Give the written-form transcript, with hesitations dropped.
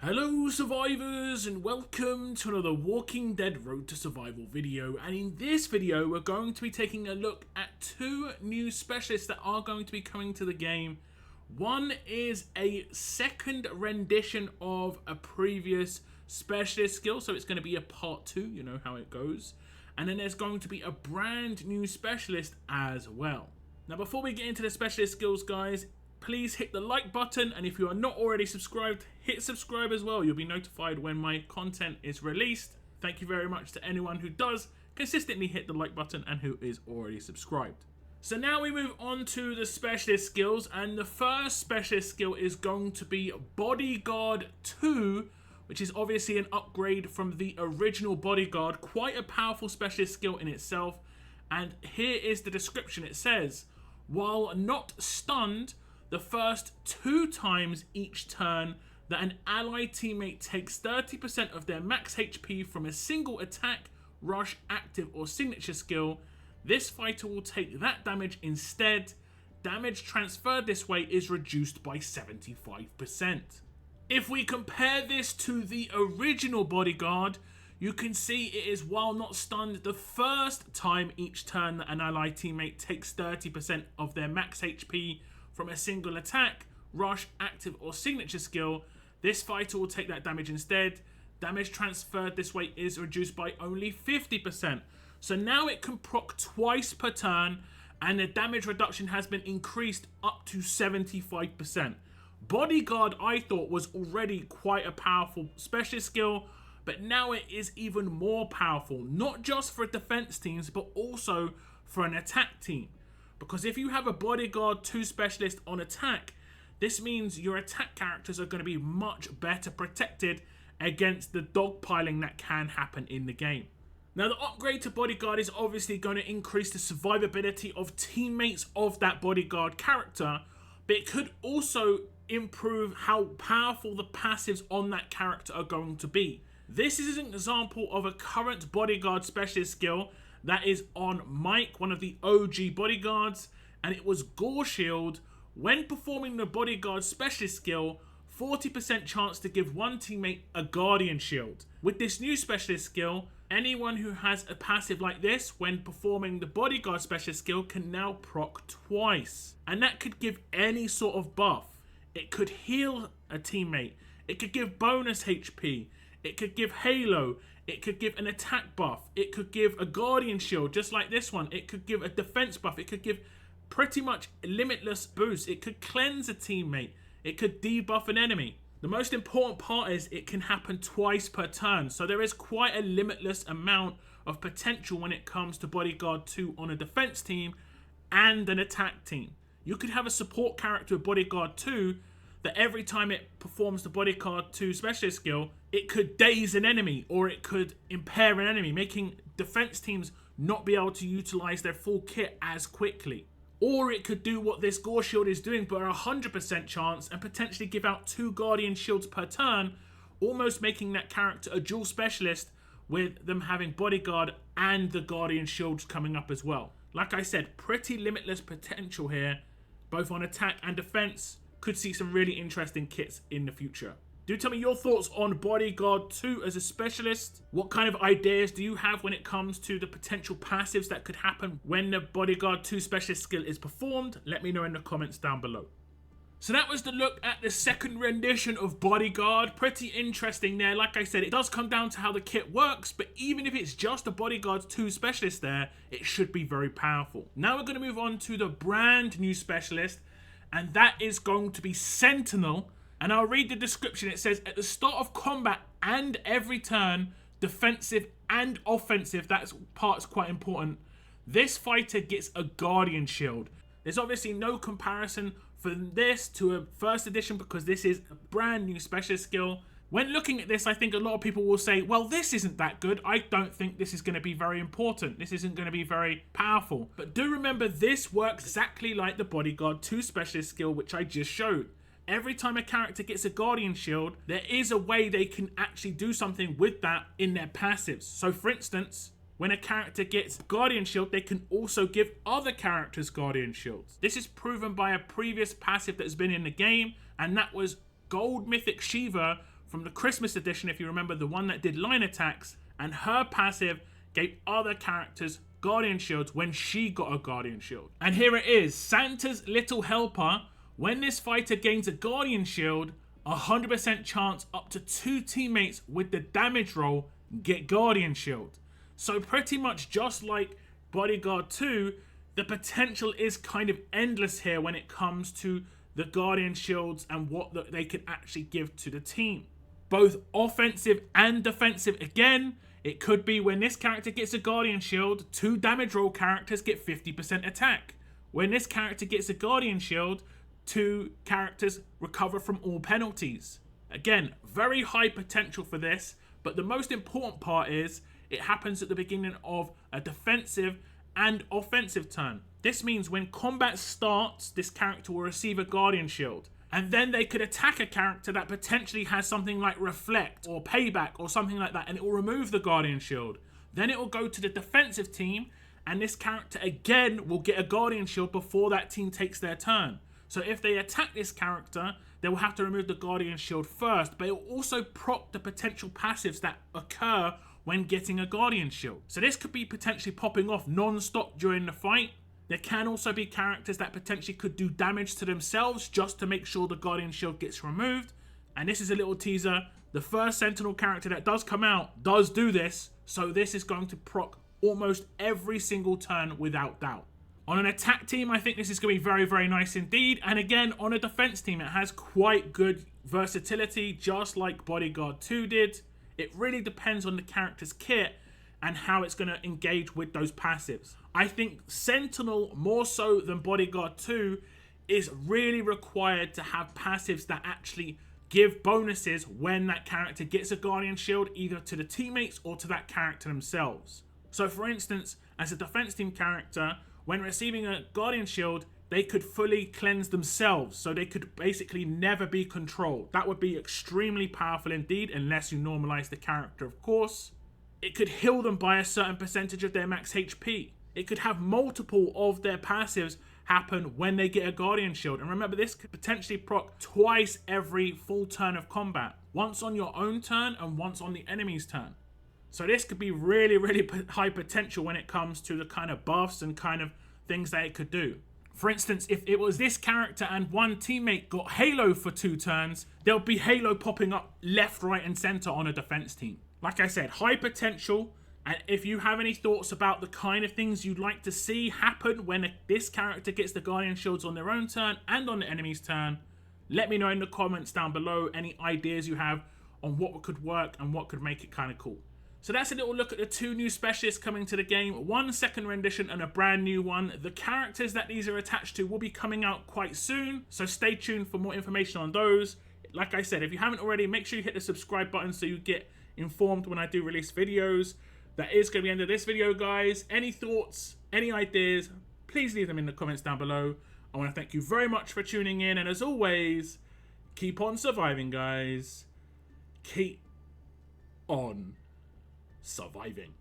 Hello survivors and welcome to another Walking Dead Road to Survival video, and in this video we're going to be taking a look at two new specialists that are going to be coming to the game. One is a second rendition of a previous specialist skill, so it's going to be a part 2, you know how it goes. And then there's going to be a brand new specialist as well. Now before we get into the specialist skills guys, please hit the like button, and if you are not already subscribed, hit subscribe as well. You'll be notified when my content is released. Thank you very much to anyone who does consistently hit the like button and who is already subscribed. So now we move on to the specialist skills, and the first specialist skill is going to be Bodyguard 2, which is obviously an upgrade from the original Bodyguard. Quite a powerful specialist skill in itself. And here is the description. It says, while not stunned, the first 2 times each turn that an allied teammate takes 30% of their max HP from a single attack, rush, active, or signature skill, this fighter will take that damage instead. Damage transferred this way is reduced by 75%. If we compare this to the original Bodyguard, you can see it is while not stunned the first time each turn that an allied teammate takes 30% of their max HP from a single attack, rush, active, or signature skill. This fighter will take that damage instead. Damage transferred this way is reduced by only 50%. So now it can proc twice per turn, and the damage reduction has been increased up to 75%. Bodyguard, I thought, was already quite a powerful specialist skill, but now it is even more powerful, not just for defense teams, but also for an attack team. Because if you have a Bodyguard 2 specialist on attack, this means your attack characters are going to be much better protected against the dogpiling that can happen in the game. Now the upgrade to Bodyguard is obviously going to increase the survivability of teammates of that Bodyguard character, but it could also improve how powerful the passives on that character are going to be. This is an example of a current Bodyguard specialist skill that is on Mike, one of the OG Bodyguards, and it was Gore Shield. When performing the Bodyguard specialist skill, 40% chance to give one teammate a Guardian Shield. With this new specialist skill, anyone who has a passive like this when performing the Bodyguard specialist skill can now proc twice. And that could give any sort of buff. It could heal a teammate, it could give bonus HP, it could give Halo, it could give an attack buff, it could give a Guardian Shield just like this one, it could give a defense buff, it could give pretty much a limitless boost, it could cleanse a teammate, it could debuff an enemy. The most important part is it can happen twice per turn, so there is quite a limitless amount of potential when it comes to Bodyguard 2 on a defense team and an attack team. You could have a support character with Bodyguard 2 that every time it performs the Bodyguard 2 specialist skill, it could daze an enemy or it could impair an enemy, making defense teams not be able to utilize their full kit as quickly. Or it could do what this Gore Shield is doing, but a 100% chance, and potentially give out 2 Guardian Shields per turn, almost making that character a dual specialist with them having Bodyguard and the Guardian Shields coming up as well. Like I said, pretty limitless potential here, both on attack and defense. Could see some really interesting kits in the future. Do tell me your thoughts on Bodyguard 2 as a specialist. What kind of ideas do you have when it comes to the potential passives that could happen when the Bodyguard 2 specialist skill is performed? Let me know in the comments down below. So that was the look at the second rendition of Bodyguard. Pretty interesting there. Like I said, it does come down to how the kit works, but even if it's just a Bodyguard 2 specialist there, it should be very powerful. Now we're going to move on to the brand new specialist, and that is going to be Sentinel. And I'll read the description. It says, at the start of combat and every turn, defensive and offensive, that part's quite important, this fighter gets a Guardian Shield. There's obviously no comparison for this to a first edition because this is a brand new specialist skill. When looking at this, I think a lot of people will say, well, this isn't that good. I don't think this is going to be very important. This isn't going to be very powerful. But do remember, this works exactly like the Bodyguard 2 specialist skill, which I just showed. Every time a character gets a Guardian Shield, there is a way they can actually do something with that in their passives. So for instance, when a character gets Guardian Shield, they can also give other characters Guardian Shields. This is proven by a previous passive that has been in the game, and that was Gold Mythic Shiva from the Christmas edition, if you remember, the one that did line attacks, and her passive gave other characters Guardian Shields when she got a Guardian Shield. And here it is, Santa's Little Helper. When this fighter gains a Guardian Shield, 100% chance up to 2 teammates with the damage roll get Guardian Shield. So pretty much just like Bodyguard 2, the potential is kind of endless here when it comes to the Guardian Shields and what they could actually give to the team. Both offensive and defensive. Again, it could be when this character gets a Guardian Shield, 2 damage roll characters get 50% attack. When this character gets a Guardian Shield, 2 characters recover from all penalties. Again, very high potential for this, but the most important part is it happens at the beginning of a defensive and offensive turn. This means when combat starts, this character will receive a Guardian Shield, and then they could attack a character that potentially has something like Reflect or Payback or something like that, and it will remove the Guardian Shield. Then it will go to the defensive team, and this character again will get a Guardian Shield before that team takes their turn. So if they attack this character, they will have to remove the Guardian Shield first, but it will also proc the potential passives that occur when getting a Guardian Shield. So this could be potentially popping off non-stop during the fight. There can also be characters that potentially could do damage to themselves just to make sure the Guardian Shield gets removed. And this is a little teaser. The first Sentinel character that does come out does do this, so this is going to proc almost every single turn without doubt. On an attack team, I think this is going to be very, very nice indeed. And again, on a defense team, it has quite good versatility, just like Bodyguard 2 did. It really depends on the character's kit and how it's going to engage with those passives. I think Sentinel, more so than Bodyguard 2, is really required to have passives that actually give bonuses when that character gets a Guardian Shield, either to the teammates or to that character themselves. So for instance, as a defense team character, when receiving a Guardian Shield, they could fully cleanse themselves, so they could basically never be controlled. That would be extremely powerful indeed, unless you normalize the character, of course. It could heal them by a certain percentage of their max HP. It could have multiple of their passives happen when they get a Guardian Shield. And remember, this could potentially proc twice every full turn of combat. Once on your own turn and once on the enemy's turn. So this could be really, really high potential when it comes to the kind of buffs and kind of things that it could do. For instance, if it was this character and one teammate got Halo for 2 turns, there'll be Halo popping up left, right, and center on a defense team. Like I said, high potential. And if you have any thoughts about the kind of things you'd like to see happen when this character gets the Guardian Shields on their own turn and on the enemy's turn, let me know in the comments down below any ideas you have on what could work and what could make it kind of cool. So that's a little look at the 2 new specialists coming to the game, 1 second rendition and a brand new one. The characters that these are attached to will be coming out quite soon, so stay tuned for more information on those. Like I said, if you haven't already, make sure you hit the subscribe button so you get informed when I do release videos. That is going to be the end of this video, guys. Any thoughts, any ideas, please leave them in the comments down below. I want to thank you very much for tuning in, and as always, keep on surviving, guys. Keep on surviving.